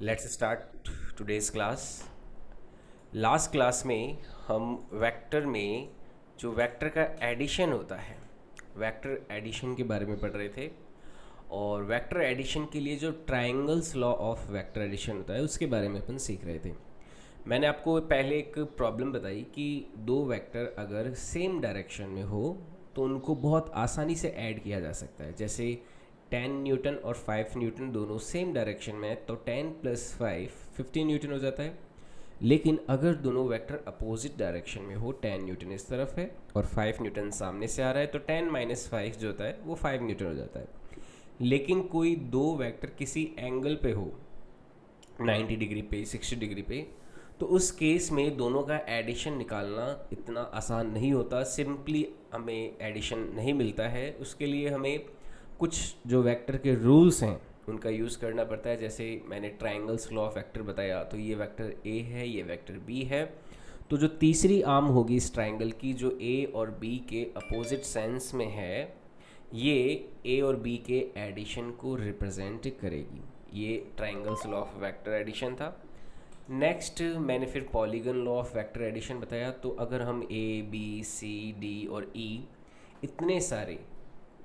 Let's start today's class. Last class में हम vector में जो वेक्टर का एडिशन होता है, वेक्टर एडिशन के बारे में पढ़ रहे थे। और वेक्टर एडिशन के लिए जो triangles law of vector addition होता है उसके बारे में अपन सीख रहे थे। मैंने आपको पहले एक प्रॉब्लम बताई कि दो वेक्टर अगर सेम डायरेक्शन में हो तो उनको बहुत आसानी से ऐड किया जा सकता है। जैसे 10 न्यूटन और 5 न्यूटन दोनों सेम डायरेक्शन में है तो 10 प्लस 5 15 न्यूटन हो जाता है। लेकिन अगर दोनों वेक्टर अपोजिट डायरेक्शन में हो, 10 न्यूटन इस तरफ है और 5 न्यूटन सामने से आ रहा है, तो 10 माइनस 5 जो होता है वो 5 न्यूटन हो जाता है। लेकिन कोई दो वेक्टर किसी एंगल पे हो, 90 डिग्री पे, 60 डिग्री पे, तो उस केस में दोनों का एडिशन निकालना इतना आसान नहीं होता। सिंपली हमें एडिशन नहीं मिलता है, उसके लिए हमें कुछ जो वेक्टर के रूल्स हैं उनका यूज़ करना पड़ता है। जैसे मैंने ट्रायंगल्स लॉ ऑफ वेक्टर बताया, तो ये वेक्टर ए है, ये वेक्टर बी है। तो जो तीसरी आर्म होगी इस ट्रायंगल की, जो ए और बी के अपोजिट सेंस में है, ये ए और बी के एडिशन को रिप्रेजेंट करेगी। ये triangles law of vector addition था। नेक्स्ट मैंने फिर polygon law of vector addition बताया। तो अगर हम ए बी सी डी और ई इतने सारे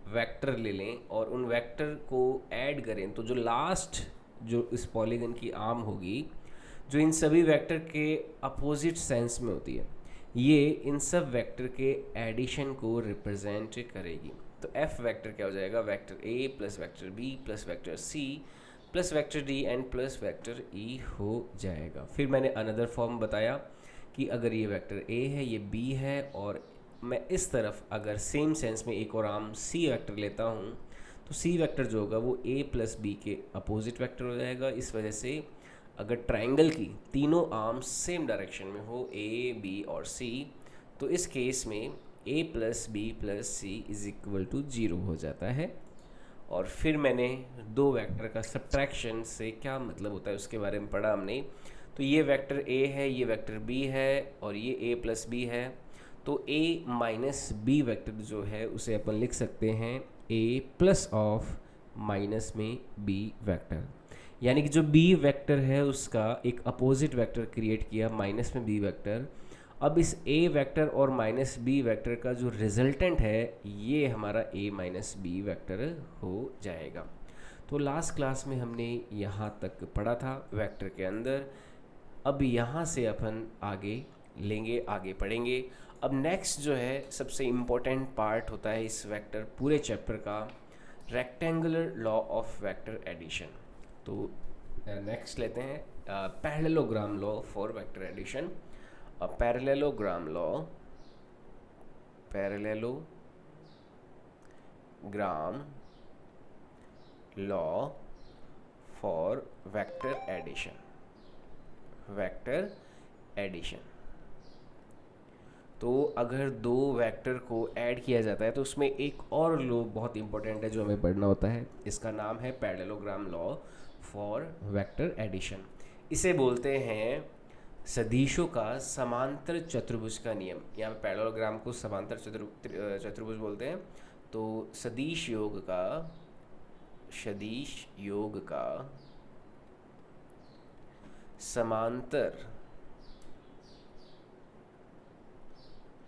वेक्टर ले लें और उन वेक्टर को ऐड करें, तो जो लास्ट जो इस पॉलीगन की आर्म होगी, जो इन सभी वेक्टर के अपोजिट सेंस में होती है, ये इन सब वेक्टर के एडिशन को रिप्रेजेंट करेगी। तो एफ वेक्टर क्या हो जाएगा? Vector A plus vector B plus vector C plus vector D and plus vector E हो जाएगा। फिर मैंने अनदर फॉर्म बताया कि अगर ये वेक्टर ए है, ये बी है, और मैं इस तरफ अगर सेम सेंस में एक और आर्म सी वेक्टर लेता हूँ, तो सी वेक्टर जो होगा वो ए प्लस बी के अपोजिट वेक्टर हो जाएगा। इस वजह से अगर ट्रायंगल की तीनों आर्म्स सेम डायरेक्शन में हो, ए बी और सी, तो इस केस में A plus B plus C is equal to 0 हो जाता है। और फिर मैंने दो वेक्टर का सब्ट्रैक्शन से क्या मतलब होता है उसके बारे में पढ़ा हमने। तो ये वेक्टर ए है, ये वेक्टर बी है, और ये ए प्लस बी है। तो ए माइनस बी वेक्टर जो है उसे अपन लिख सकते हैं ए प्लस ऑफ माइनस में बी वेक्टर। यानी कि जो बी वेक्टर है उसका एक अपोजिट वेक्टर क्रिएट किया माइनस में बी वेक्टर। अब इस ए वेक्टर और माइनस बी वेक्टर का जो रिजल्टेंट है ये हमारा ए माइनस बी वेक्टर हो जाएगा। तो लास्ट क्लास में हमने यहाँ तक पढ़ा था वेक्टर के अंदर। अब यहाँ से अपन आगे लेंगे, आगे पढ़ेंगे। अब नेक्स्ट जो है सबसे इम्पोर्टेंट पार्ट होता है इस वेक्टर पूरे चैप्टर का, rectangular law of vector addition. तो नेक्स्ट लेते हैं parallelogram law for vector addition. Parallelogram law, parallelogram law for vector addition, vector addition. तो अगर दो वेक्टर को ऐड किया जाता है तो उसमें एक और लॉ बहुत इंपॉर्टेंट है जो हमें पढ़ना होता है। इसका नाम है parallelogram law for vector addition. इसे बोलते हैं सदिशों का समांतर चतुर्भुज का नियम। यहाँ पे पैरेललोग्राम को समांतर चतुर्भुज बोलते हैं। तो सदिश योग का समांतर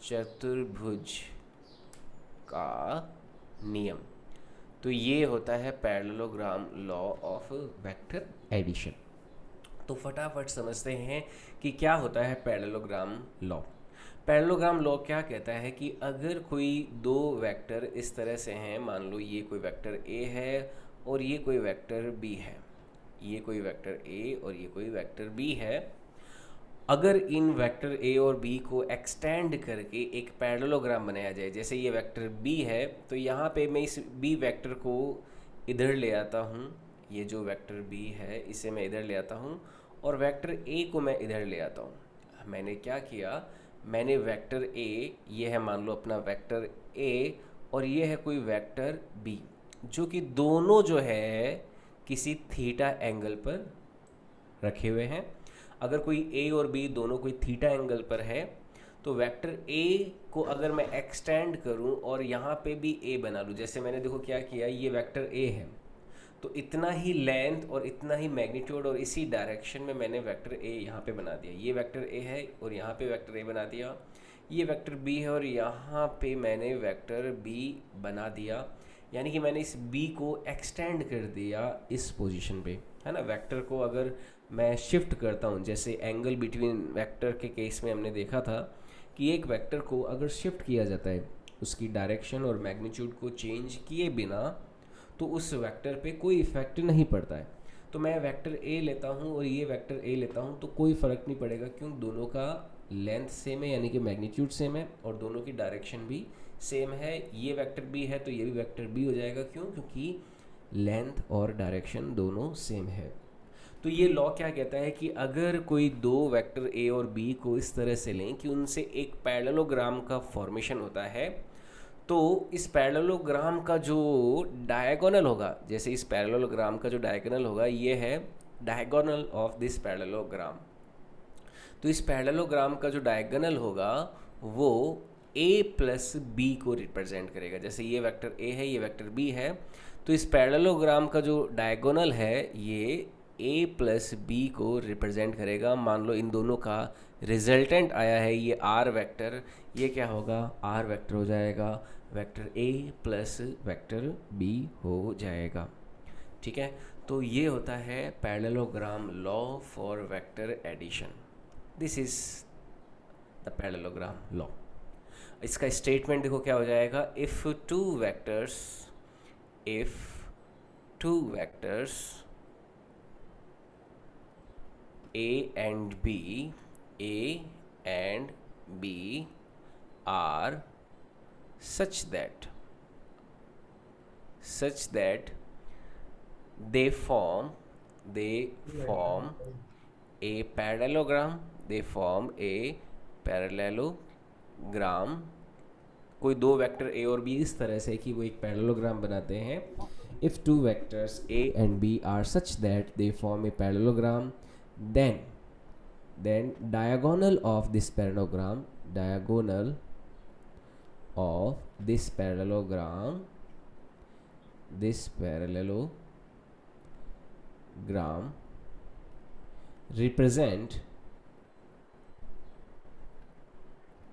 चतुर्भुज का नियम, तो ये होता है parallelogram law of vector addition. तो फटाफट समझते हैं कि क्या होता है पैरेललोग्राम लॉ। पैरेललोग्राम लॉ क्या कहता है कि अगर कोई दो वेक्टर इस तरह से हैं, मान लो ये कोई वेक्टर ए है और ये कोई वेक्टर बी है, ये कोई वेक्टर ए और ये कोई वेक्टर बी है, अगर इन वेक्टर ए और बी को एक्सटेंड करके एक पैरेललोग्राम बनाया जाए, जैसे ये वेक्टर बी है तो यहाँ पे मैं इस बी वेक्टर को इधर ले आता हूँ, ये जो वेक्टर बी है इसे मैं इधर ले आता हूँ, और वेक्टर ए को मैं इधर ले आता हूँ। मैंने क्या किया, मैंने वेक्टर ए, ये है मान लो अपना वेक्टर ए, और ये है कोई वेक्टर बी, जो कि दोनों जो है किसी थीटा एंगल पर रखे हुए हैं। अगर कोई ए और बी दोनों कोई थीटा एंगल पर है, तो वेक्टर ए को अगर मैं एक्सटेंड करूं और यहाँ पे भी ए बना लूँ, जैसे मैंने देखो क्या किया, ये वेक्टर ए है तो इतना ही लेंथ और इतना ही मैग्नीट्यूड और इसी डायरेक्शन में मैंने वेक्टर ए यहाँ पे बना दिया। ये वेक्टर ए है और यहाँ पे वेक्टर ए बना दिया। ये वेक्टर बी है और यहाँ पे मैंने वेक्टर बी बना दिया। यानी कि मैंने इस बी को एक्सटेंड कर दिया इस पोजीशन पे, है ना। वेक्टर को अगर मैं शिफ्ट करता हूँ, जैसे एंगल बिटवीन वेक्टर के केस में हमने देखा था कि एक वेक्टर को अगर शिफ्ट किया जाता है, उसकी डायरेक्शन और मैग्नीट्यूड को चेंज किए बिना, तो उस वेक्टर पे कोई इफेक्ट नहीं पड़ता है। तो मैं वेक्टर ए लेता हूँ और ये वेक्टर ए लेता हूँ तो कोई फ़र्क नहीं पड़ेगा, क्यों दोनों का लेंथ सेम है, यानी कि मैग्नीट्यूड सेम है और दोनों की डायरेक्शन भी सेम है। ये वेक्टर बी है तो ये भी वेक्टर बी हो जाएगा, क्यों, क्योंकि लेंथ और डायरेक्शन दोनों सेम है। तो ये लॉ क्या कहता है कि अगर कोई दो वेक्टर ए और बी को इस तरह से लें कि उनसे एक पैरेललोग्राम का फॉर्मेशन होता है, तो इस पैरेललोग्राम का जो डायगोनल होगा, जैसे इस पैरेललोग्राम का जो डायगोनल होगा, ये है डायगोनल ऑफ दिस पैरेललोग्राम। तो इस पैरेललोग्राम का जो डायगोनल होगा वो ए प्लस बी को रिप्रेजेंट करेगा। जैसे ये वेक्टर ए है, ये वेक्टर बी है, तो इस पैरेललोग्राम का जो डायगोनल है ये ए प्लस बी को रिप्रेजेंट करेगा। मान लो इन दोनों का रिजल्टेंट आया है ये आर वेक्टर, ये क्या होगा, आर वेक्टर हो जाएगा, vector A plus vector B हो जाएगा। ठीक है, तो ये होता है parallelogram law for vector addition. This is the parallelogram law. इसका स्टेटमेंट देखो क्या हो जाएगा, if two vectors A and B are such that they form a parallelogram, कोई दो वेक्टर ए और बी इस तरह से कि वो एक पैरेललोग्राम बनाते हैं। If two vectors A and B are such that they form a parallelogram, then diagonal of this parallelogram represent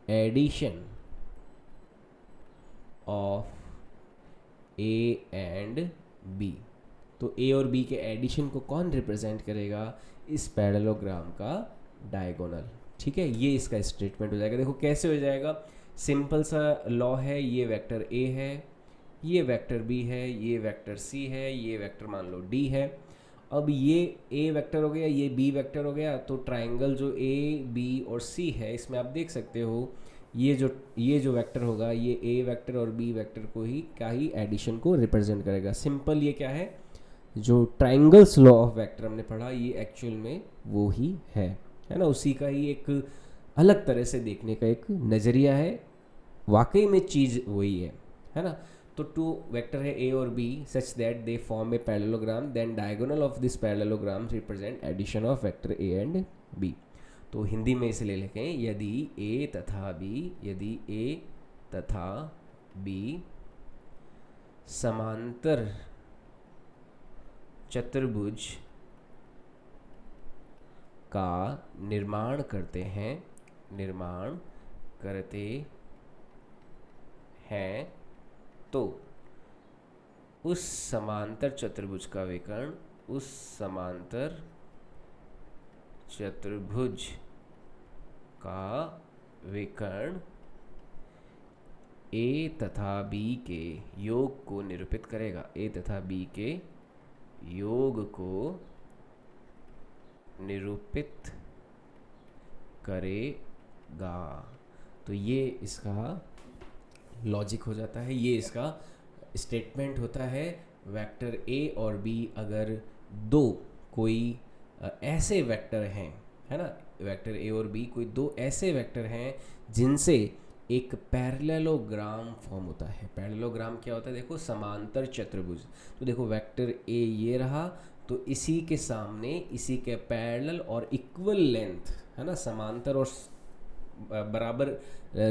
addition of A and B। तो A और B के एडिशन को कौन रिप्रेजेंट करेगा, इस पैरेललोग्राम का डायगोनल। ठीक है, ये इसका स्टेटमेंट हो जाएगा। देखो कैसे हो जाएगा, सिंपल सा लॉ है। ये वेक्टर ए है, ये वेक्टर बी है, ये वेक्टर सी है, ये वेक्टर मान लो डी है। अब ये ए वेक्टर हो गया, ये बी वेक्टर हो गया, तो ट्राइंगल जो ए बी और सी है इसमें आप देख सकते हो ये जो वेक्टर होगा ये ए वेक्टर और बी वेक्टर को ही का ही एडिशन को रिप्रेजेंट करेगा। सिंपल ये क्या है, जो ट्राइंगल्स लॉ ऑफ वेक्टर हमने पढ़ा ये एक्चुअल में वो ही है ना। उसी का ही एक अलग तरह से देखने का एक नज़रिया है, वाकई में चीज़ वही है ना। तो टू वेक्टर है ए और B such that they form a parallelogram, then diagonal of this parallelogram represent addition of vector A and B. तो हिंदी में इसे ले लिखें, यदि ए तथा बी समांतर चतुर्भुज का निर्माण करते हैं तो उस समांतर चतुर्भुज का विकर्ण ए तथा बी के योग को निरूपित करेगा। ए तथा बी के योग को निरूपित करेगा। तो ये इसका लॉजिक हो जाता है, ये इसका स्टेटमेंट होता है। वेक्टर ए और बी अगर दो कोई ऐसे वेक्टर हैं, है ना, वेक्टर ए और बी कोई दो ऐसे वेक्टर हैं जिनसे एक पैरेललोग्राम फॉर्म होता है। पैरेललोग्राम क्या होता है, देखो समांतर चतुर्भुज। तो देखो वेक्टर ए ये रहा, तो इसी के सामने इसी के पैरेलल और इक्वल लेंथ, है ना, समांतर और बराबर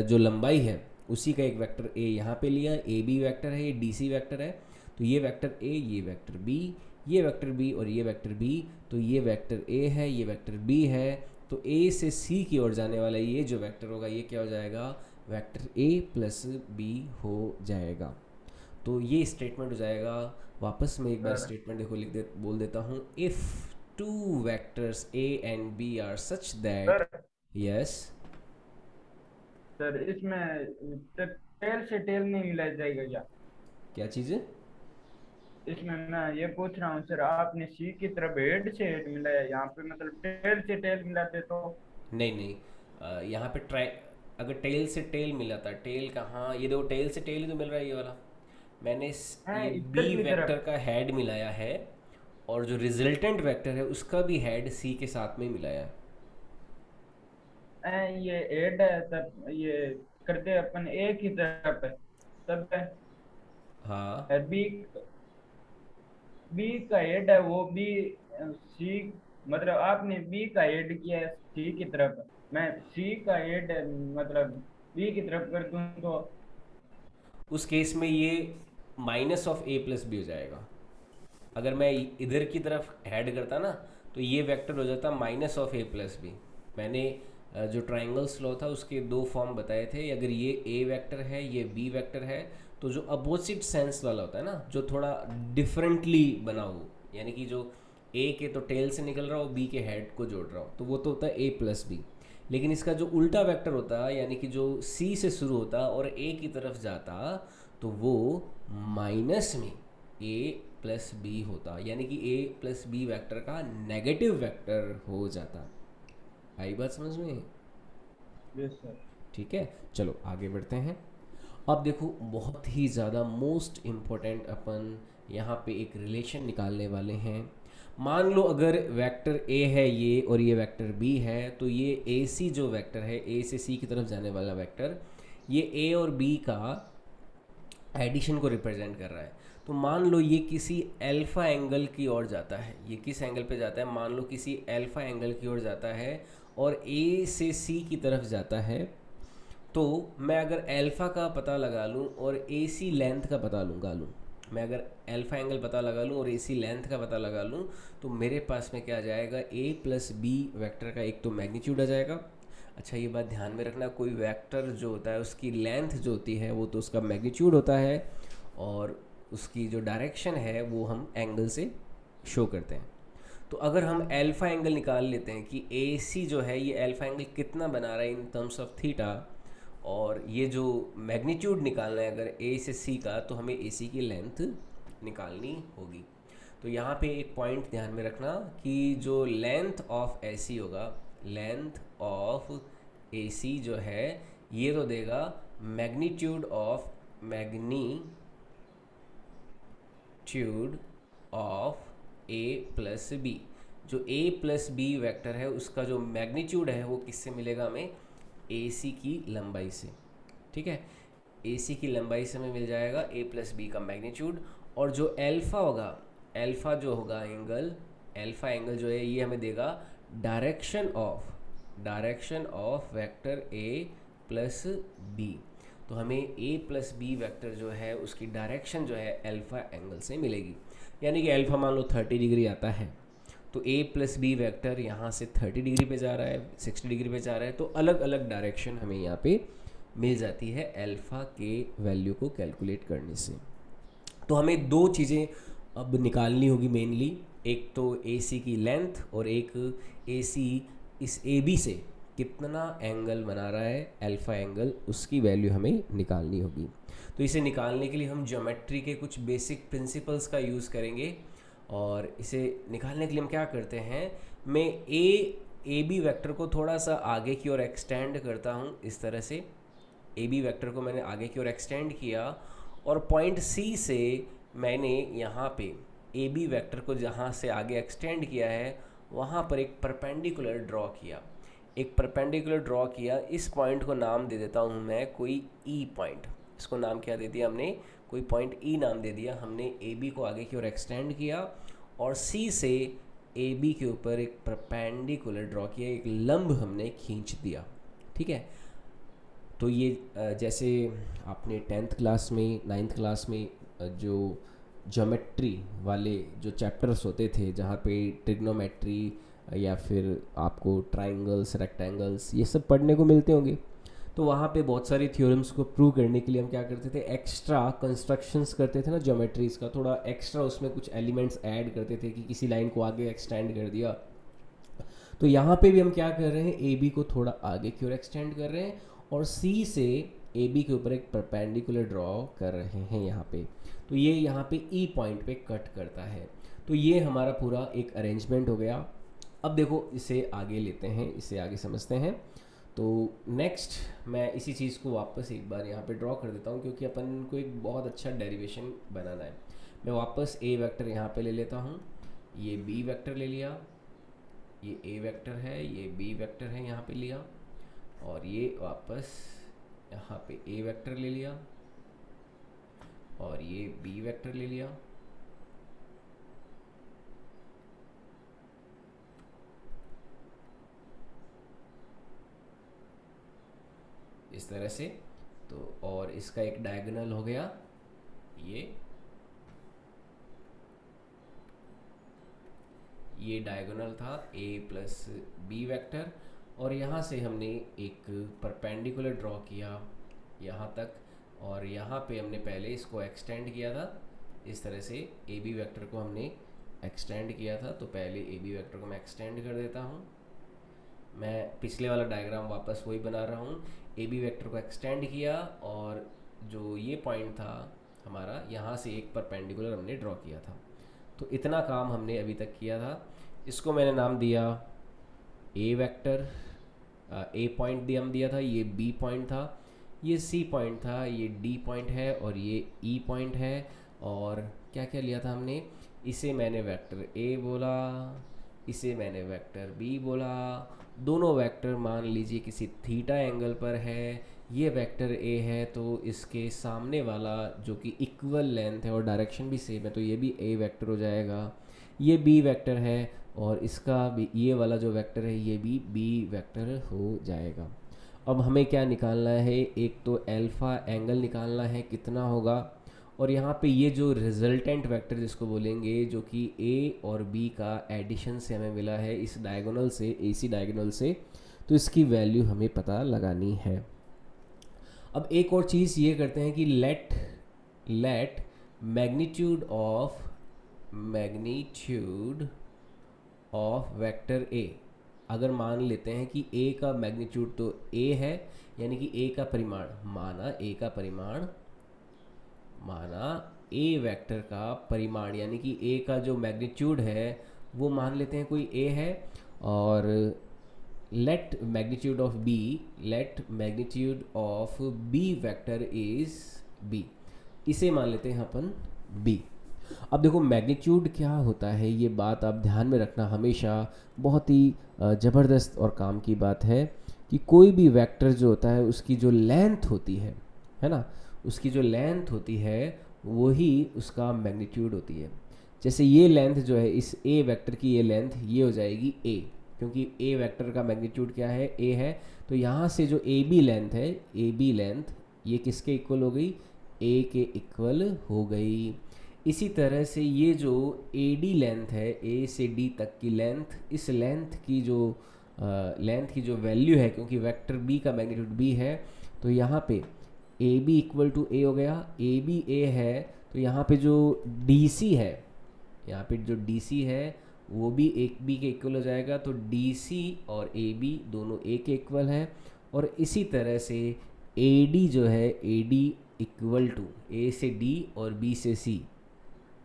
जो लंबाई है उसी का एक वेक्टर ए यहाँ पे लिया। ए बी वेक्टर है, ये डी सी वेक्टर है। तो ये वेक्टर ए, ये वेक्टर बी, ये वेक्टर बी और ये वेक्टर बी, तो ये वेक्टर ए है, ये वेक्टर बी है, तो ए से सी की ओर जाने वाला ये जो वेक्टर होगा ये क्या हो जाएगा, वेक्टर ए प्लस बी हो जाएगा। तो ये स्टेटमेंट हो जाएगा। वापस मैं एक बार सर स्टेटमेंट देखो बोल देता हूँ, if two vectors A and B are such that. Sir yes. Sir इसमें टेल से टेल नहीं मिला जाएगा क्या? क्या चीज़ है? इसमें मैं ये पूछ रहा हूँ सर, आपने सी की तरफ हेड से हेड मिलाया, यहाँ पे मतलब टेल से टेल मिलाते तो। नहीं नहीं, यहाँ पे ट्राई, अगर टेल से टेल मिला था, टेल कहाँ, ये देखो टेल से टेल ही तो मिल रहा है ये वाला। मैंने है ये इधर बी की वेक्टर तरफ। का हेड मिलाया है, और जो रिजल्टेंट वेक्टर है उसका भी हेड सी के साथ में मिलाया है। है ये हेड है, तब ये करते अपन ए की तरफ है, तब हाँ। है बी। बी का हेड है वो बी सी, मतलब आपने बी का हेड किया है सी की तरफ, मैं सी का हेड मतलब बी की तरफ कर दूं तो। उस केस में ये minus of A plus B हो जाएगा। अगर मैं इधर की तरफ हेड करता ना, तो ये वेक्टर हो जाता minus of A plus B. मैंने जो ट्राइंगल्स लॉ था उसके दो फॉर्म बताए थे, अगर ये ए वेक्टर है ये बी वेक्टर है, तो जो अपोजिट सेंस वाला होता है ना, जो थोड़ा डिफरेंटली बना हो, यानी कि जो ए के तो टेल से निकल रहा हो, बी के हेड को जोड़ रहा हो, तो वो तो होता है ए प्लस बी। लेकिन इसका जो उल्टा वेक्टर होता है, यानी कि जो सी से शुरू होता और ए की तरफ जाता, तो वो माइनस में ए प्लस बी होता, यानी कि ए प्लस बी वेक्टर का नेगेटिव वेक्टर हो जाता। आई बात समझ में? Yes sir. ठीक है, चलो आगे बढ़ते हैं। अब देखो बहुत ही ज़्यादा मोस्ट इम्पोर्टेंट, अपन यहाँ पे एक रिलेशन निकालने वाले हैं। मान लो अगर वेक्टर ए है ये और ये वेक्टर बी है, तो ये ए सी जो वेक्टर है, ए से सी की तरफ जाने वाला वेक्टर, ये ए और बी का एडिशन को रिप्रेजेंट कर रहा है। तो मान लो ये किसी अल्फ़ा एंगल की ओर जाता है, ये किस एंगल पे जाता है, मान लो किसी अल्फ़ा एंगल की ओर जाता है और ए से सी की तरफ जाता है। तो मैं अगर अल्फ़ा का पता लगा लूँ और ए सी लेंथ का पता लूँ, मैं अगर अल्फ़ा एंगल पता लगा लूँ और ए सी लेंथ का पता लगा लूँ, तो मेरे पास में क्या आ जाएगा, ए प्लस बी वेक्टर का एक तो मैग्नीट्यूड आ जाएगा। अच्छा ये बात ध्यान में रखना, कोई वेक्टर जो होता है उसकी लेंथ जो होती है वो तो उसका मैग्नीट्यूड होता है, और उसकी जो डायरेक्शन है वो हम एंगल से शो करते हैं। तो अगर हम अल्फ़ा एंगल निकाल लेते हैं कि ए सी जो है ये अल्फ़ा एंगल कितना बना रहा है इन टर्म्स ऑफ थीटा, और ये जो मैग्नीट्यूड निकालना है अगर ए से सी का, तो हमें ए सी की लेंथ निकालनी होगी। तो यहाँ पे एक पॉइंट ध्यान में रखना कि जो लेंथ ऑफ ए सी होगा, लेंथ ऑफ ए सी जो है ये तो देगा magnitude of A plus B. जो ए प्लस बी वेक्टर है उसका जो मैग्नीट्यूड है वो किससे मिलेगा हमें, ए सी की लंबाई से। ठीक है, ए सी की लंबाई से हमें मिल जाएगा ए प्लस बी का मैग्नीट्यूड। और जो एल्फ़ा होगा, एल्फ़ा जो होगा एंगल, एल्फ़ा एंगल जो है ये हमें देगा direction of vector A plus B. तो हमें ए प्लस बी वेक्टर जो है उसकी डायरेक्शन जो है अल्फ़ा एंगल से मिलेगी। यानी कि अल्फ़ा मान लो 30 डिग्री आता है, तो ए प्लस बी वेक्टर यहाँ से 30 डिग्री पे जा रहा है, 60 डिग्री पे जा रहा है, तो अलग अलग डायरेक्शन हमें यहाँ पे मिल जाती है अल्फ़ा के वैल्यू को कैलकुलेट करने से। तो हमें दो चीज़ें अब निकालनी होगी मेनली, एक तो ए सी की लेंथ, और एक ए सी इस ए बी से कितना एंगल बना रहा है अल्फ़ा एंगल, उसकी वैल्यू हमें निकालनी होगी। तो इसे निकालने के लिए हम ज्योमेट्री के कुछ बेसिक प्रिंसिपल्स का यूज़ करेंगे। और इसे निकालने के लिए हम क्या करते हैं, मैं ए बी वेक्टर को थोड़ा सा आगे की ओर एक्सटेंड करता हूँ इस तरह से। ए बी वेक्टर को मैंने आगे की ओर एक्सटेंड किया, और पॉइंट सी से मैंने यहाँ पे ए बी वेक्टर को जहाँ से आगे एक्सटेंड किया है वहाँ पर एक परपेंडिकुलर ड्रॉ किया, इस पॉइंट को नाम दे देता हूँ मैं कोई ई पॉइंट। इसको नाम क्या दे दिया हमने, कोई पॉइंट ई नाम दे दिया। हमने ए बी को आगे की ओर एक्सटेंड किया और सी से ए बी के ऊपर एक परपेंडिकुलर ड्रॉ किया, एक लंब हमने खींच दिया। ठीक है, तो ये जैसे आपने 10th क्लास में 9th क्लास में जो ज्योमेट्री वाले जो चैप्टर्स होते थे जहाँ पे ट्रिग्नोमेट्री या फिर आपको ट्राइंगल्स, रेक्टेंगल्स ये सब पढ़ने को मिलते होंगे। तो वहाँ पे बहुत सारी थ्योरम्स को प्रूव करने के लिए हम क्या करते थे, एक्स्ट्रा कंस्ट्रक्शंस करते थे ना ज्योमेट्रीज का, थोड़ा एक्स्ट्रा उसमें कुछ एलिमेंट्स ऐड करते थे कि किसी लाइन को आगे एक्सटेंड कर दिया। तो यहाँ पे भी हम क्या कर रहे हैं, ए बी को थोड़ा आगे की ओर एक्सटेंड कर रहे हैं और सी से ए बी के ऊपर एक परपेंडिकुलर ड्रॉ कर रहे हैं यहाँ पे। तो ये यहाँ पे ई पॉइंट पे कट करता है। तो ये हमारा पूरा एक अरेंजमेंट हो गया। अब देखो इसे आगे लेते हैं, इसे आगे समझते हैं। तो नेक्स्ट मैं इसी चीज़ को वापस एक बार यहाँ पे ड्रॉ कर देता हूँ क्योंकि अपन को एक बहुत अच्छा डेरिवेशन बनाना है। मैं वापस ए वेक्टर यहाँ पे ले लेता हूँ, ये बी वेक्टर ले लिया, ये ए वेक्टर है, ये बी वेक्टर है यहाँ पे लिया, और ये वापस यहाँ पे ए वेक्टर ले लिया और ये बी वेक्टर ले लिया। इस तरह से। तो और इसका एक डायगोनल हो गया ये डायगोनल था a प्लस बी वेक्टर, और यहाँ से हमने एक परपेंडिकुलर ड्रॉ किया यहाँ तक, और यहाँ पे हमने पहले इसको एक्सटेंड किया था इस तरह से, ए बी वेक्टर को हमने एक्सटेंड किया था। तो पहले ए बी वेक्टर को मैं एक्सटेंड कर देता हूँ, मैं पिछले वाला डायग्राम वापस वही बना रहा हूँ। ए बी वेक्टर को एक्सटेंड किया और जो ये पॉइंट था हमारा, यहाँ से एक परपेंडिकुलर हमने ड्रॉ किया था। तो इतना काम हमने अभी तक किया था। इसको मैंने नाम दिया ए वेक्टर, ए पॉइंट दिया था, ये बी पॉइंट था, ये सी पॉइंट था, ये डी पॉइंट है और ये ई पॉइंट है। और क्या क्या लिया था हमने, इसे मैंने वेक्टर ए बोला, इसे मैंने वेक्टर बी बोला। दोनों वेक्टर मान लीजिए किसी थीटा एंगल पर है, ये वेक्टर ए है तो इसके सामने वाला जो कि इक्वल लेंथ है और डायरेक्शन भी सेम है तो ये भी ए वेक्टर हो जाएगा। ये बी वेक्टर है और इसका भी ये वाला जो वेक्टर है ये भी बी वेक्टर हो जाएगा। अब हमें क्या निकालना है, एक तो अल्फ़ा एंगल निकालना है कितना होगा, और यहाँ पे ये जो रिजल्टेंट वेक्टर जिसको बोलेंगे जो कि ए और बी का एडिशन से हमें मिला है इस डायगोनल से, एसी डायगोनल से, तो इसकी वैल्यू हमें पता लगानी है। अब एक और चीज़ ये करते हैं कि let magnitude of vector A, अगर मान लेते हैं कि ए का मैग्नीट्यूड तो ए है, यानी कि ए का परिमाण माना ए वेक्टर का परिमाण, यानी कि ए का जो मैग्नीट्यूड है वो मान लेते हैं कोई ए है, और let magnitude of B vector is B, इसे मान लेते हैं अपन बी। अब देखो मैग्नीट्यूड क्या होता है, ये बात आप ध्यान में रखना हमेशा, बहुत ही ज़बरदस्त और काम की बात है कि कोई भी वेक्टर जो होता है उसकी जो लेंथ होती है ना, उसकी जो लेंथ होती है वही उसका मैग्नीट्यूड होती है। जैसे ये लेंथ जो है इस ए वेक्टर की, ये लेंथ ये हो जाएगी ए, क्योंकि ए वेक्टर का मैग्नीट्यूड क्या है, ए है। तो यहाँ से जो ए बी लेंथ है, ए बी लेंथ ये किसके इक्वल हो गई, ए के इक्वल हो गई। इसी तरह से ये जो ए डी लेंथ है, ए से डी तक की लेंथ, इस लेंथ की जो वैल्यू है, क्योंकि वेक्टर बी का मैग्नीट्यूड बी है, तो यहाँ पे ए बी इक्वल टू ए हो गया, ए बी ए है तो यहाँ पे जो डी सी है, यहाँ पे जो डी सी है वो भी एक बी के इक्वल हो जाएगा। तो डी सी और ए बी दोनों ए के इक्वल है, और इसी तरह से ए डी जो है, ए डी इक्वल टू ए से डी और बी से सी,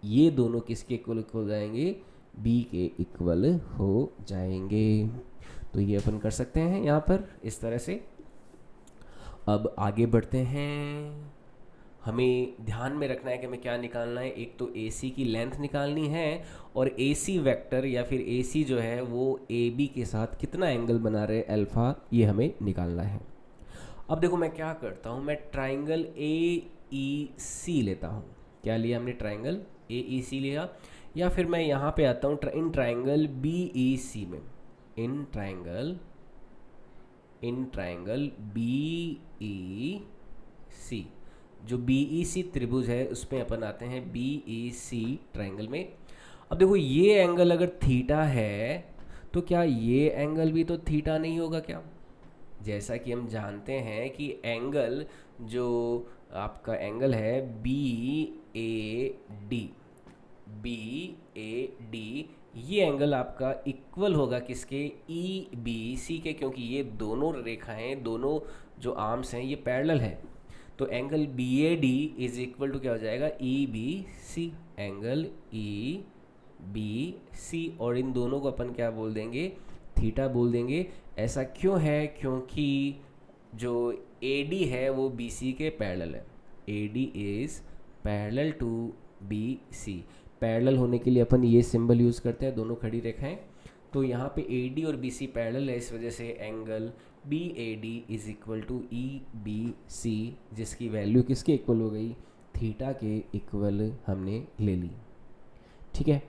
ये दोनों किसके इक्वल हो जाएंगे, बी के इक्वल हो जाएंगे। तो ये अपन कर सकते हैं यहाँ पर इस तरह से। अब आगे बढ़ते हैं, हमें ध्यान में रखना है कि हमें क्या निकालना है, एक तो AC की लेंथ निकालनी है, और AC वेक्टर या फिर AC जो है वो AB के साथ कितना एंगल बना रहे अल्फ़ा, ये हमें निकालना है। अब देखो मैं क्या करता हूँ, मैं ट्राइंगल AEC लेता हूँ। क्या लिया हमने, ट्राइंगल AEC लिया, या फिर मैं यहाँ पे आता हूँ इन ट्राइंगल BEC में, इन ट्राइंगल BEC, जो BEC त्रिभुज है उसमें अपन आते हैं BEC ट्रायंगल में। अब देखो ये एंगल अगर थीटा है तो क्या ये एंगल भी तो थीटा नहीं होगा क्या? जैसा कि हम जानते हैं कि एंगल जो आपका एंगल है BAD, BAD, ये एंगल आपका इक्वल होगा किसके? EBC के, क्योंकि ये दोनों रेखाएं, दोनों जो आर्म्स हैं ये पैरेलल है। तो angle BAD is equal to क्या हो जाएगा? EBC, एंगल EBC, और इन दोनों को अपन क्या बोल देंगे? थीटा बोल देंगे। ऐसा क्यों है? क्योंकि जो AD है वो BC के पैरेलल है। AD is parallel to BC। Parallel होने के लिए अपन ये सिंबल यूज़ करते हैं, दोनों खड़ी रेखाएं। तो यहाँ पे AD और BC पैरेलल है, इस वजह से angle BAD is equal to EBC, जिसकी वैल्यू किसके इक्वल हो गई? थीटा के इक्वल हमने ले ली। ठीक है,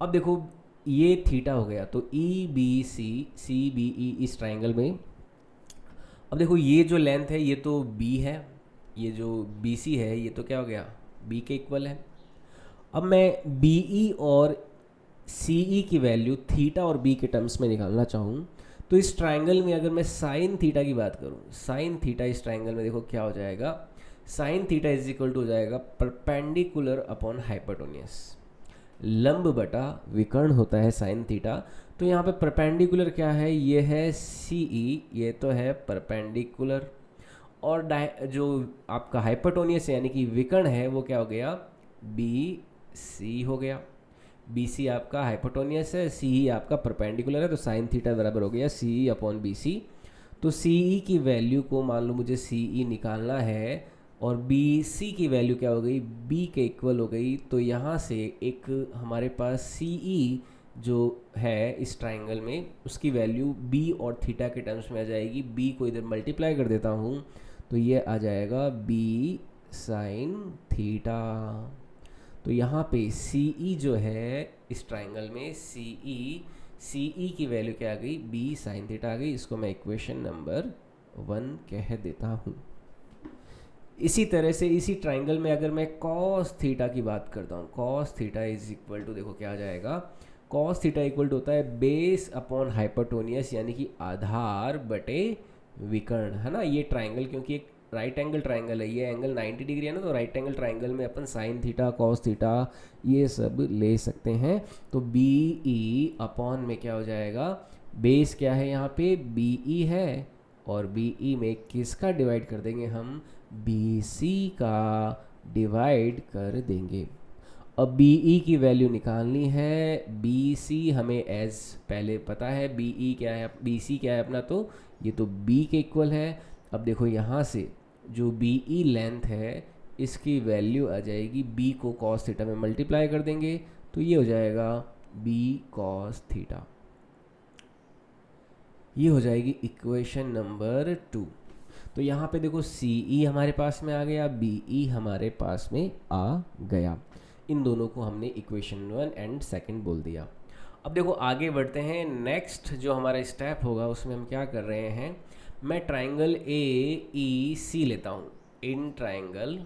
अब देखो ये थीटा हो गया, तो EBC CBE इस ट्रायंगल में। अब देखो ये जो लेंथ है ये तो B है, ये जो BC है ये तो क्या हो गया? B के इक्वल है। अब मैं BE और CE की वैल्यू थीटा और B के टर्म्स में निकालना चाहूँ तो इस ट्रायंगल में अगर मैं साइन थीटा की बात करूँ, साइन थीटा इस ट्रायंगल में देखो क्या हो जाएगा? Sine theta is equal to हो जाएगा परपेंडिकुलर अपॉन हाइपोटेन्यूस, लंब बटा विकर्ण होता है साइन थीटा। तो यहाँ पे परपेंडिकुलर क्या है? ये है CE, ये तो है परपेंडिकुलर, और जो आपका हाइपोटेन्यूस यानी कि विकर्ण है वो क्या हो गया? BC हो गया। BC आपका हाइपोटेन्यूस है, CE आपका परपेंडिकुलर है, तो साइन थीटा बराबर हो गया CE अपॉन BC। तो CE की वैल्यू को मान लो मुझे CE निकालना है और BC की वैल्यू क्या हो गई? B के इक्वल हो गई। तो यहाँ से एक हमारे पास CE जो है इस ट्रायंगल में उसकी वैल्यू B और थीटा के टर्म्स में आ जाएगी। B को इधर मल्टीप्लाई कर देता हूँ तो ये आ जाएगा B साइन थीटा। तो यहाँ पे CE जो है इस ट्रायंगल में CE की वैल्यू क्या आ गई? B साइन थीटा आ गई। इसको मैं इक्वेशन नंबर 1 कह देता हूँ। इसी तरह से इसी ट्रायंगल में अगर मैं कॉस थीटा की बात करता हूँ, cos theta is equal to, देखो क्या आ जाएगा? कॉस थीटा इक्वल टू होता है बेस अपॉन हाइपोटेन्यूस, यानी कि आधार बटे विकर्ण, है ना। ये ट्रायंगल क्योंकि एक राइट एंगल ट्रायंगल है, ये एंगल 90 डिग्री है ना, तो राइट एंगल ट्रायंगल में अपन साइन थीटा, कॉस थीटा ये सब ले सकते हैं। तो BE अपॉन में क्या हो जाएगा? बेस क्या है यहाँ पे? BE है, और BE में किसका डिवाइड कर देंगे हम? BC का डिवाइड कर देंगे। अब BE की वैल्यू निकालनी है। BC हमें एज पहले पता है, BE क्या है, BC क्या है अपना, तो ये तो B के इक्वल है। अब देखो यहाँ से जो BE लेंथ है इसकी वैल्यू आ जाएगी, B को cos थीटा में मल्टीप्लाई कर देंगे तो ये हो जाएगा B cos थीटा। ये हो जाएगी इक्वेशन नंबर 2। तो यहाँ पे देखो CE हमारे पास में आ गया, BE हमारे पास में आ गया। इन दोनों को हमने इक्वेशन 1 एंड 2 बोल दिया। अब देखो आगे बढ़ते हैं। नेक्स्ट जो हमारा स्टेप होगा उसमें हम क्या कर रहे हैं? मैं ट्रायंगल AEC लेता हूँ। इन ट्रायंगल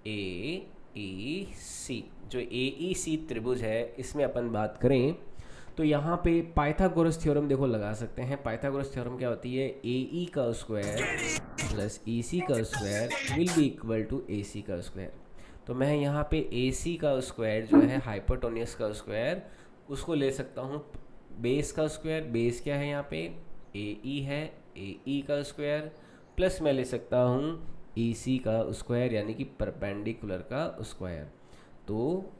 AEC, जो AEC त्रिभुज है इसमें अपन बात करें तो यहाँ पे पाइथागोरस थ्योरम देखो लगा सकते हैं। पाइथागोरस थ्योरम क्या होती है? AE का स्क्वायर प्लस EC का square will be equal to AC का स्क्वायर। तो मैं यहाँ पे AC का स्क्वायर जो है हाइपोटेन्यूस का स्क्वायर उसको ले सकता हूँ बेस का स्क्वायर। बेस क्या है यहाँ पे? AE है, AE का स्क्वायर प्लस मैं ले सकता हूँ EC का स्क्वायर यानी कि परपेंडिकुलर का स्क्वायर। तो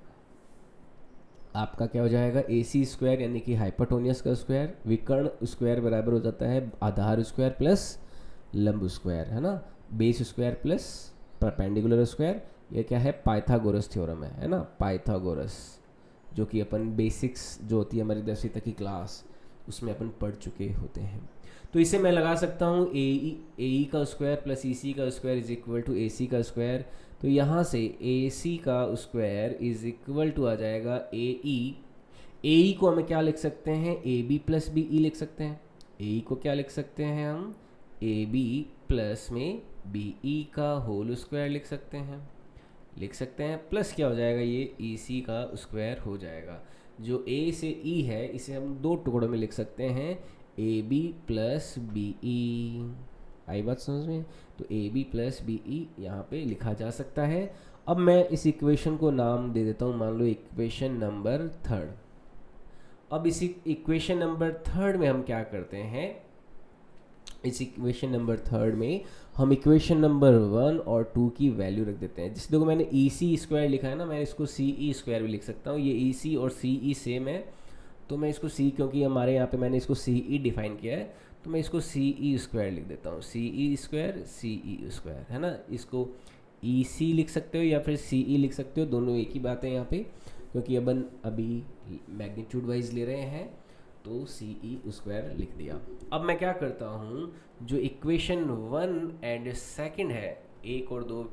आपका क्या हो जाएगा? AC स्क्वायर यानी कि हाइपोटेन्यूस का स्क्वायर, विकर्ण स्क्वायर बराबर हो जाता है आधार स्क्वायर प्लस लंब स्क्वायर, है ना। Base square plus perpendicular square, ये क्या है? पाइथागोरस थ्योरम है ना। पाइथागोरस जो कि अपन बेसिक्स जो होती है हमारी 10वीं तक की क्लास उसमें अपन पढ़ चुके होते हैं। तो इसे मैं लगा सकता हूँ AE का स्क्वायर प्लस EC का square is equal to AC का स्क्वायर। तो यहाँ से AC का स्क्वायर इज इक्वल टू आ जाएगा AE को हमें क्या लिख सकते हैं? AB प्लस BE लिख सकते हैं। AE को क्या लिख सकते हैं हम? ए बी प्लस में बी ई का होल स्क्वायर लिख सकते हैं प्लस क्या हो जाएगा, ये ई सी का स्क्वायर हो जाएगा। जो ए से ई है इसे हम दो टुकड़ों में लिख सकते हैं, A B plus B E. आई बात समझ में? तो A B plus B E यहाँ पे लिखा जा सकता है। अब मैं इस इक्वेशन को नाम दे देता हूँ, मान लो इक्वेशन नंबर थर्ड। अब इसी इक्वेशन नंबर थर्ड में हम क्या करते हैं, इस इक्वेशन नंबर थर्ड में हम इक्वेशन नंबर 1 और 2 की वैल्यू रख देते हैं। जिस देखो मैंने ई सी स्क्वायर लिखा है ना, मैं इसको सी ई स्क्वायर भी लिख सकता हूँ। ये ई सी और सी ई सेम है, तो मैं इसको सी, क्योंकि हमारे यहाँ पे मैंने इसको सी ई डिफाइन किया है, तो मैं इसको सी ई स्क्वायर लिख देता हूँ। सी ई स्क्वायर सी ई स्क्वायर है ना, इसको ई सी लिख सकते हो या फिर सी ई लिख सकते हो, दोनों एक ही बात है यहाँ पे, क्योंकि अपन अभी मैग्नीट्यूड वाइज ले रहे हैं, तो सी ई स्क्वायर लिख दिया। अब मैं क्या करता हूँ, जो इक्वेशन 1 एंड सेकंड है, एक और दो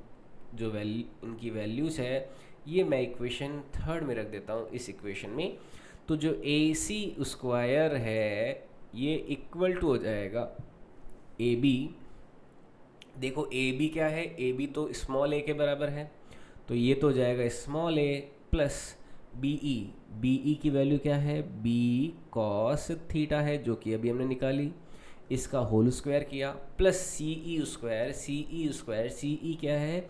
जो इनकी वैल्यूज़ है, ये मैं इक्वेशन थर्ड में रख देता हूँ इस इक्वेशन में। तो जो ए सी स्क्वायर है ये इक्वल टू हो जाएगा ए बी। देखो ए बी क्या है, ए बी तो स्मॉल ए के बराबर है, तो ये तो हो जाएगा स्मॉल ए प्लस बी ई की वैल्यू क्या है, बी कॉस थीटा है, जो कि अभी हमने निकाली, इसका होल स्क्वायर किया, प्लस सी ई स्क्वायर सी ई क्या है,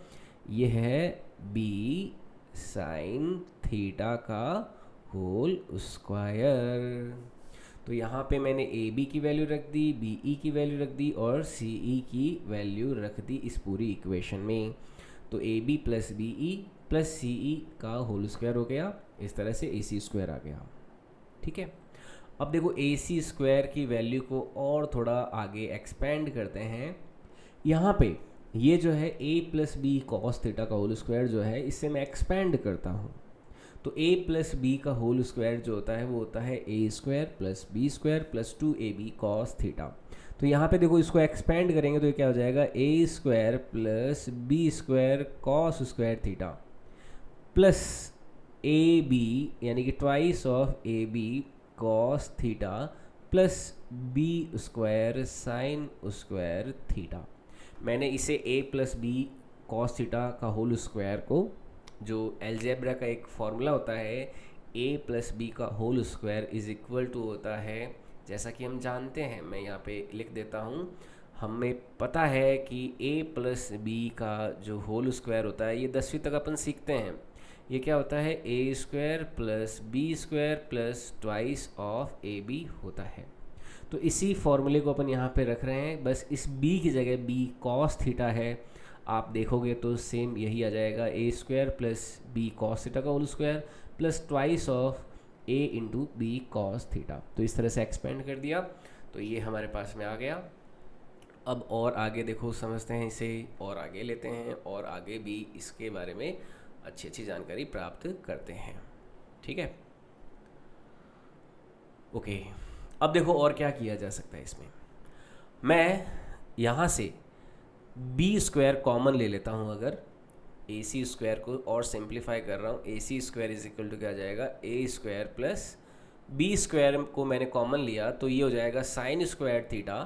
ये है बी साइन थीटा का होल स्क्वायर। तो यहाँ पे मैंने ए बी की वैल्यू रख दी, बी ई की वैल्यू रख दी और सी ई की वैल्यू रख दी इस पूरी इक्वेशन में। तो A B plus B E plus C E का होल स्क्वायर हो गया, इस तरह से ए सी स्क्वायर आ गया। ठीक है, अब देखो ए सी स्क्वायर की वैल्यू को और थोड़ा आगे एक्सपेंड करते हैं। यहाँ पे ये जो है A plus B cos theta का होल स्क्वायर जो है, इससे मैं एक्सपेंड करता हूँ। तो a प्लस बी का होल स्क्वायर जो होता है वो होता है A square plus B square plus 2ab cos theta. तो यहाँ पे देखो इसको एक्सपेंड करेंगे तो ये क्या हो जाएगा, A square plus B square cos square theta plus A B, यानी कि twice of A B cos theta plus B square sine square theta. मैंने इसे a plus B cos theta का होल स्क्वायर को, जो एलजेब्रा का एक formula होता है, a प्लस बी का whole square is equal to होता है, जैसा कि हम जानते हैं, मैं यहाँ पे लिख देता हूँ, हमें पता है कि a प्लस बी का जो होल स्क्वायर होता है, ये 10वीं तक अपन सीखते हैं, ये क्या होता है, A square plus B square plus twice of A B होता है। तो इसी फॉर्मूले को अपन यहाँ पे रख रहे हैं, बस इस b की जगह b कॉस थीटा है, आप देखोगे तो सेम यही आ जाएगा, A square plus B cos theta का whole square plus twice of A into B cos theta. तो इस तरह से एक्सपेंड कर दिया, तो ये हमारे पास में आ गया। अब और आगे देखो समझते हैं इसे, और आगे लेते हैं और आगे भी इसके बारे में अच्छी अच्छी जानकारी प्राप्त करते हैं। ठीक है, ओके। अब देखो और क्या किया जा सकता है इसमें, मैं यहाँ से बी स्क्वायर कॉमन ले लेता हूँ, अगर ए सी स्क्वायर को और सिंप्लीफाई कर रहा हूँ, ए सी स्क्वायर इज इक्वल टू क्या आ जाएगा, A square plus B square को मैंने कॉमन लिया तो ये हो जाएगा sign square theta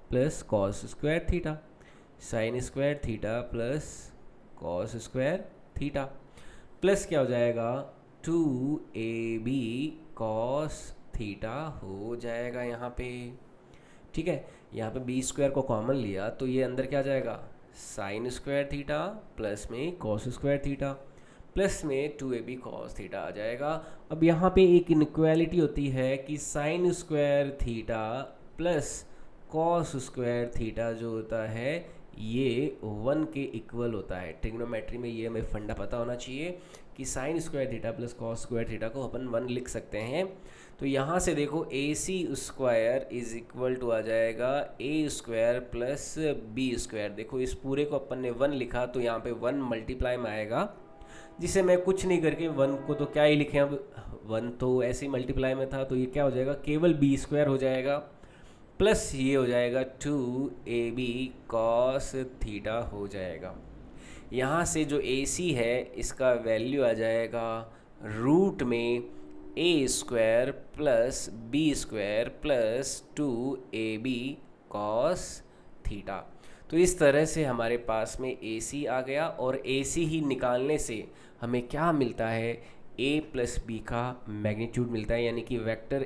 plus cos square theta, sign square theta plus cos square theta plus क्या हो जाएगा, 2ab कॉस थीटा हो जाएगा यहाँ पे। ठीक है, यहाँ पे बी स्क्वायर को कॉमन लिया तो ये अंदर क्या आ जाएगा, साइन स्क्वायर थीटा प्लस में कॉस स्क्वायर थीटा प्लस में 2ab कॉस थीटा आ जाएगा। अब यहाँ पे एक इनइक्वालिटी होती है कि sign square theta plus cos square theta जो होता है ये 1 के इक्वल होता है। ट्रिग्नोमेट्री में ये हमें फंडा पता होना चाहिए कि sign square theta plus cos square theta को अपन 1 लिख सकते हैं। तो यहाँ से देखो ए सी स्क्वायर इज इक्वल टू आ जाएगा A square plus B square. देखो इस पूरे को अपन ने 1 लिखा तो यहाँ पे 1 मल्टीप्लाई में आएगा, जिसे मैं कुछ नहीं करके 1 को तो क्या ही लिखें, अब 1 तो ऐसे ही मल्टीप्लाई में था तो ये क्या हो जाएगा, केवल बी स्क्वायर हो जाएगा प्लस ये हो जाएगा 2ab कॉस थीटा हो जाएगा। यहाँ से जो AC है इसका वैल्यू आ जाएगा रूट में A square plus B square plus 2ab cos theta. तो इस तरह से हमारे पास में ए सी आ गया, और ए सी ही निकालने से हमें क्या मिलता है, ए प्लस बी का मैग्नीट्यूड मिलता है। यानी कि वेक्टर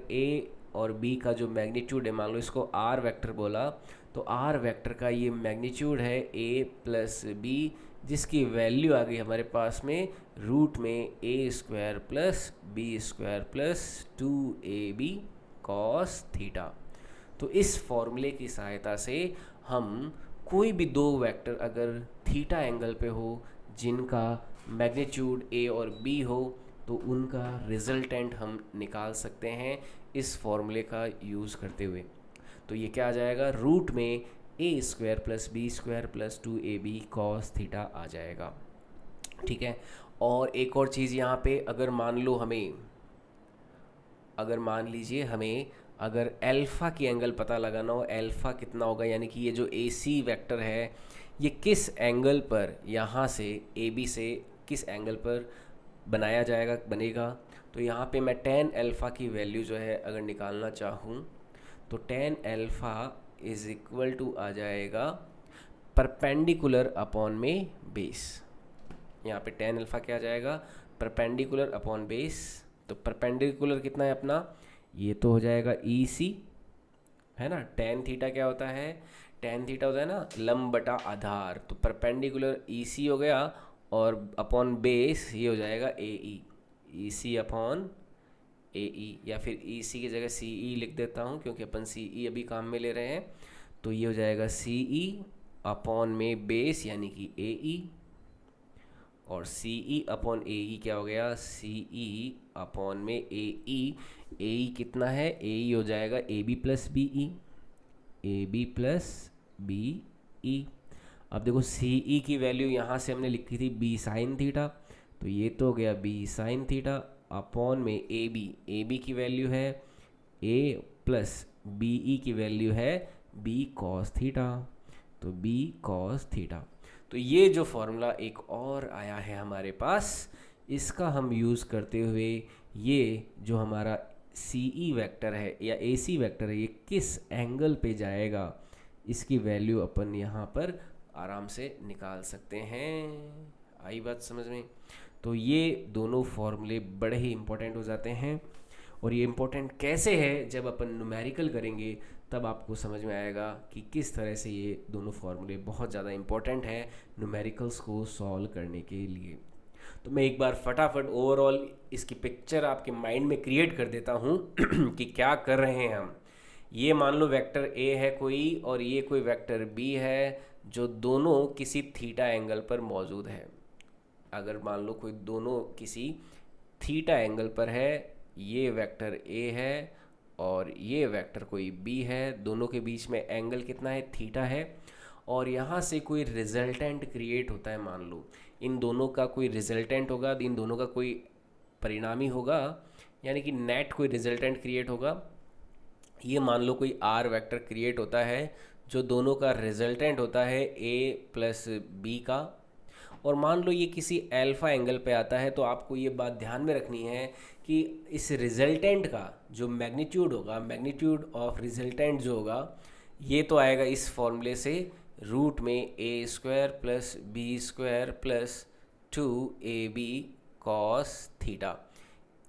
ए और बी का जो मैग्नीट्यूड है, मान लो इसको आर वेक्टर बोला, तो आर वेक्टर का ये मैग्नीट्यूड है ए प्लस बी, जिसकी वैल्यू आ गई हमारे पास में रूट में A square plus B square plus 2ab cos theta. तो इस फॉर्मूले की सहायता से हम कोई भी दो वेक्टर अगर थीटा एंगल पे हो जिनका मैग्नीट्यूड ए और बी हो, तो उनका रिजल्टेंट हम निकाल सकते हैं इस फॉर्मूले का यूज़ करते हुए। तो ये क्या आ जाएगा, रूट में A square plus B square plus 2ab cos theta आ जाएगा। ठीक है। और एक और चीज़ यहाँ पे, अगर मान लीजिए हमें अगर अल्फ़ा की एंगल पता लगाना हो, अल्फ़ा कितना होगा, यानी कि ये जो ए सी वेक्टर है ये किस एंगल पर, यहाँ से ए बी से किस एंगल पर बनेगा। तो यहाँ पे मैं टेन अल्फ़ा की वैल्यू जो है अगर निकालना चाहूँ, तो tan alpha is equal to आ जाएगा परपेंडिकुलर अपॉन में बेस। यहाँ पे टेन अल्फ़ा क्या आ जाएगा, परपेंडिकुलर अपॉन बेस। तो परपेंडिकुलर कितना है अपना, ये तो हो जाएगा ई सी, है ना। टेन थीटा क्या होता है, टेन थीटा होता है ना लंब बटा आधार, तो परपेंडिकुलर ई सी हो गया, और अपॉन बेस ये हो जाएगा ई सी अपॉन ए ई, या फिर ई सी की जगह सी ई लिख देता हूँ क्योंकि अपन सी ई अभी काम में ले रहे हैं। तो ये हो जाएगा सी ई अपॉन में बेस यानी कि ए ई, और सी ई अपॉन ए ई क्या हो गया, सी ई अपॉन में ए ई कितना है, ए ई हो जाएगा A B plus B E, A B plus B E. अब देखो सी ई की वैल्यू यहाँ से हमने लिखी थी बी साइन थीटा, तो ये तो हो गया बी साइन थीटा अपॉन में ए बी की वैल्यू है ए प्लस बी ई की वैल्यू है बी कॉस थीटा, तो बी कॉस थीटा। तो ये जो फॉर्मूला एक और आया है हमारे पास, इसका हम यूज़ करते हुए ये जो हमारा सी ई वेक्टर है या ए सी वेक्टर है ये किस एंगल पे जाएगा, इसकी वैल्यू अपन यहाँ पर आराम से निकाल सकते हैं। आई बात समझ में। तो ये दोनों फॉर्मूले बड़े ही इम्पोर्टेंट हो जाते हैं, और ये इम्पोर्टेंट कैसे है जब अपन न्यूमेरिकल करेंगे तब आपको समझ में आएगा कि किस तरह से ये दोनों फार्मूले बहुत ज़्यादा इम्पोर्टेंट हैं न्यूमेरिकल्स को सॉल्व करने के लिए। तो मैं एक बार फटाफट ओवरऑल इसकी पिक्चर आपके माइंड में क्रिएट कर देता हूँ कि क्या कर रहे हैं हम। ये मान लो वेक्टर ए है कोई, और ये कोई वेक्टर बी है, जो दोनों किसी थीटा एंगल पर मौजूद है। अगर मान लो कोई दोनों किसी थीटा एंगल पर है, ये वेक्टर ए है और ये वेक्टर कोई बी है, दोनों के बीच में एंगल कितना है, थीटा है, और यहाँ से कोई रिजल्टेंट क्रिएट होता है। मान लो इन दोनों का कोई रिजल्टेंट होगा, इन दोनों का कोई परिणामी होगा, यानी कि नेट कोई रिजल्टेंट क्रिएट होगा। ये मान लो कोई आर वेक्टर क्रिएट होता है जो दोनों का रिजल्टेंट होता है ए प्लस बी का, और मान लो ये किसी अल्फ़ा एंगल पे आता है। तो आपको ये बात ध्यान में रखनी है कि इस रिजल्टेंट का जो मैग्नीट्यूड होगा, मैग्नीट्यूड ऑफ रिजल्टेंट जो होगा, ये तो आएगा इस फॉर्मूले से रूट में A square plus B square plus 2ab cos theta.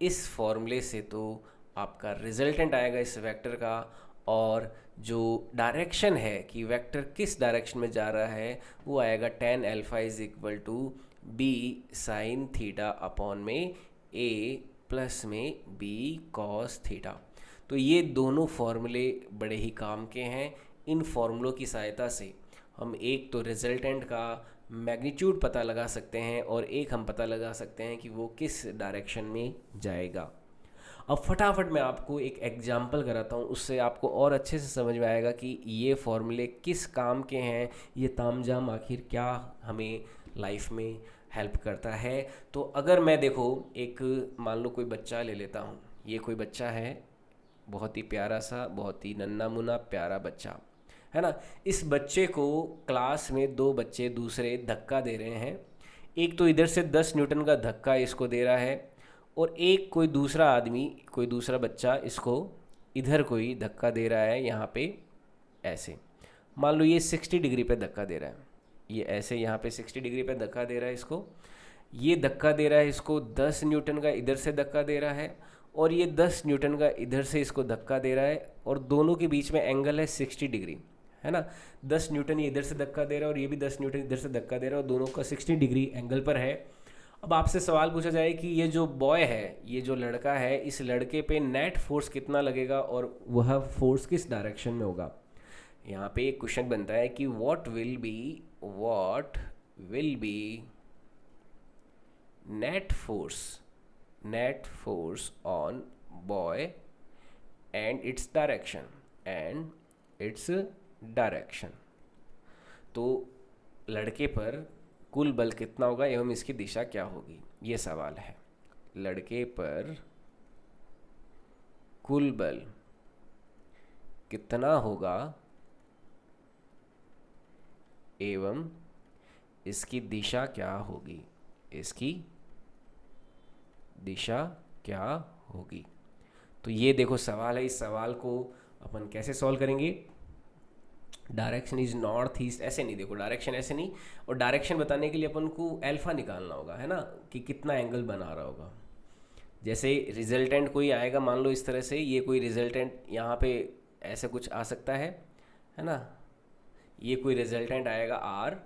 इस फॉर्मूले से तो आपका रिजल्टेंट आएगा इस वेक्टर का, और जो डायरेक्शन है कि वेक्टर किस डायरेक्शन में जा रहा है वो आएगा tan alpha is equal to B sine theta upon में ए प्लस में बी कॉस थीटा। तो ये दोनों फॉर्मूले बड़े ही काम के हैं। इन फॉर्मूलों की सहायता से हम एक तो रिजल्टेंट का मैग्नीट्यूड पता लगा सकते हैं, और एक हम पता लगा सकते हैं कि वो किस डायरेक्शन में जाएगा। अब फटाफट मैं आपको एक एग्जाम्पल कराता हूँ, उससे आपको और अच्छे से समझ में आएगा कि ये फॉर्मूले किस काम के हैं, ये तामझाम आखिर क्या हमें लाइफ में हेल्प करता है। तो अगर मैं देखो एक मान लो कोई बच्चा ले लेता हूँ, ये कोई बच्चा है, बहुत ही प्यारा सा, बहुत ही नन्हा मुन्ना प्यारा बच्चा है ना। इस बच्चे को क्लास में दो बच्चे दूसरे धक्का दे रहे हैं। एक तो इधर से 10 न्यूटन का धक्का इसको दे रहा है, और एक कोई दूसरा आदमी, कोई दूसरा बच्चा इसको इधर कोई धक्का दे रहा है यहाँ पे ऐसे मान लो ये 60 डिग्री पे धक्का दे रहा है, ये ऐसे यहाँ पे 60 डिग्री पे धक्का दे रहा है इसको, ये धक्का दे रहा है इसको 10 न्यूटन का इधर से धक्का दे रहा है, और ये 10 न्यूटन का इधर से इसको धक्का दे रहा है, और दोनों के बीच में एंगल है 60 डिग्री, है ना। 10 न्यूटन ये इधर से धक्का दे रहा है और ये भी 10 न्यूटन इधर से धक्का दे रहा है, और दोनों का 60 डिग्री एंगल पर है। अब आपसे सवाल पूछा जाए कि ये जो बॉय है, ये जो लड़का है, इस लड़के पे नेट फोर्स कितना लगेगा और वह फोर्स किस डायरेक्शन में होगा। यहाँ पे एक क्वेश्चन बनता है कि what will be net force on boy and its direction. तो लड़के पर कुल बल कितना होगा एवं इसकी दिशा क्या होगी, ये सवाल है। लड़के पर कुल बल कितना होगा एवं इसकी दिशा क्या होगी, इसकी दिशा क्या होगी। तो ये देखो सवाल है, इस सवाल को अपन कैसे सॉल्व करेंगे। डायरेक्शन इज नॉर्थ ईस्ट, ऐसे नहीं, देखो डायरेक्शन ऐसे नहीं, और डायरेक्शन बताने के लिए अपन को अल्फा निकालना होगा, है ना, कि कितना एंगल बना रहा होगा। जैसे रिजल्टेंट कोई आएगा, मान लो इस तरह से, ये कोई रिजल्टेंट यहाँ पे ऐसे कुछ आ सकता है ना, ये कोई रिजल्टेंट आएगा आर,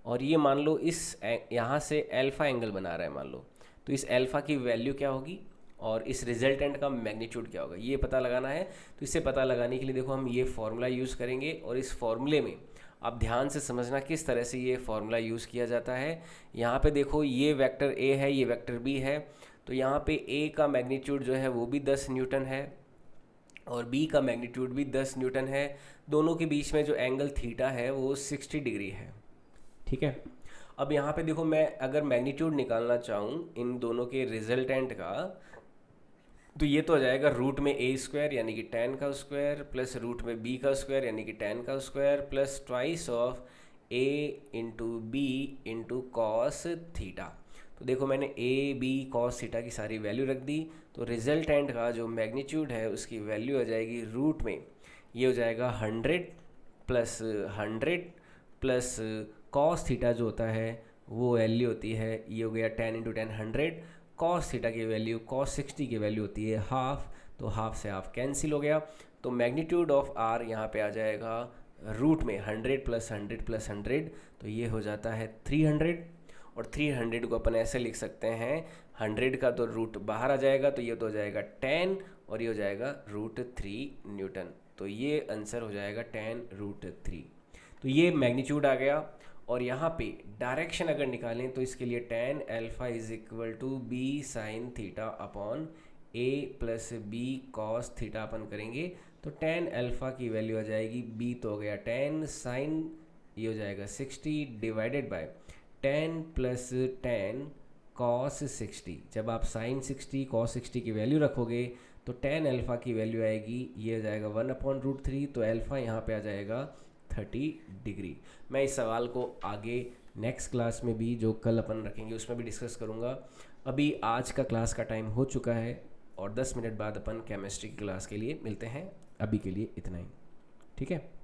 और ये मान लो इस यहाँ से अल्फा एंगल बना रहा है मान लो, तो इस अल्फा की वैल्यू क्या होगी और इस रिजल्टेंट का मैग्नीट्यूड क्या होगा, ये पता लगाना है। तो इसे पता लगाने के लिए देखो हम ये फॉर्मूला यूज़ करेंगे, और इस फॉर्मूले में आप ध्यान से समझना किस तरह से ये फॉर्मूला यूज़ किया जाता है। यहाँ पे देखो ये वेक्टर ए है, ये वेक्टर बी है, तो यहाँ पे ए का मैग्नीट्यूड जो है वो भी 10 न्यूटन है और बी का मैग्नीट्यूड भी 10 न्यूटन है। दोनों के बीच में जो एंगल थीटा है वो 60 डिग्री है, ठीक है। अब यहाँ पे देखो मैं अगर मैग्नीट्यूड निकालना चाहूँ इन दोनों के रिजल्टेंट का, तो ये तो हो जाएगा रूट में ए स्क्वायर यानी कि tan का स्क्वायर प्लस रूट में बी का स्क्वायर यानी कि tan का square plus twice of A into B into cos theta. तो देखो मैंने ए बी कॉस थीटा की सारी वैल्यू रख दी, तो रिजल्टेंट का जो मैग्नीट्यूड है उसकी वैल्यू हो जाएगी रूट में, ये हो जाएगा 100 प्लस कॉस थीटा जो होता है वो वैल्यू होती है, ये हो गया 10 इंटू 10 100, कॉस थीटा की वैल्यू कॉस 60 की वैल्यू होती है हाफ, तो हाफ से हाफ कैंसिल हो गया। तो मैग्नीट्यूड ऑफ आर यहाँ पे आ जाएगा रूट में 100 प्लस 100 प्लस 100, तो ये हो जाता है 300, और 300 को अपन ऐसे लिख सकते हैं, 100 का तो रूट बाहर आ जाएगा, तो ये तो हो जाएगा 10 और ये हो जाएगा √3 न्यूटन, तो ये आंसर हो जाएगा 10√3। तो ये मैग्नीट्यूड आ गया। और यहाँ पे डायरेक्शन अगर निकालें तो इसके लिए tan alpha is equal to B sine theta upon A plus B cos theta upon करेंगे, तो tan अल्फा की वैल्यू आ जाएगी b तो हो गया 10 साइन, ये हो जाएगा 60 डिवाइडेड बाय 10 प्लस 10 कॉस 60। जब आप साइन 60 कॉस 60 की वैल्यू रखोगे तो tan अल्फा की वैल्यू आएगी, ये हो जाएगा 1/√3, तो अल्फा यहाँ पे आ जाएगा 30 डिग्री। मैं इस सवाल को आगे नेक्स्ट क्लास में भी जो कल अपन रखेंगे उसमें भी डिस्कस करूँगा। अभी आज का क्लास का टाइम हो चुका है और 10 मिनट बाद अपन केमिस्ट्री की क्लास के लिए मिलते हैं। अभी के लिए इतना ही, ठीक है।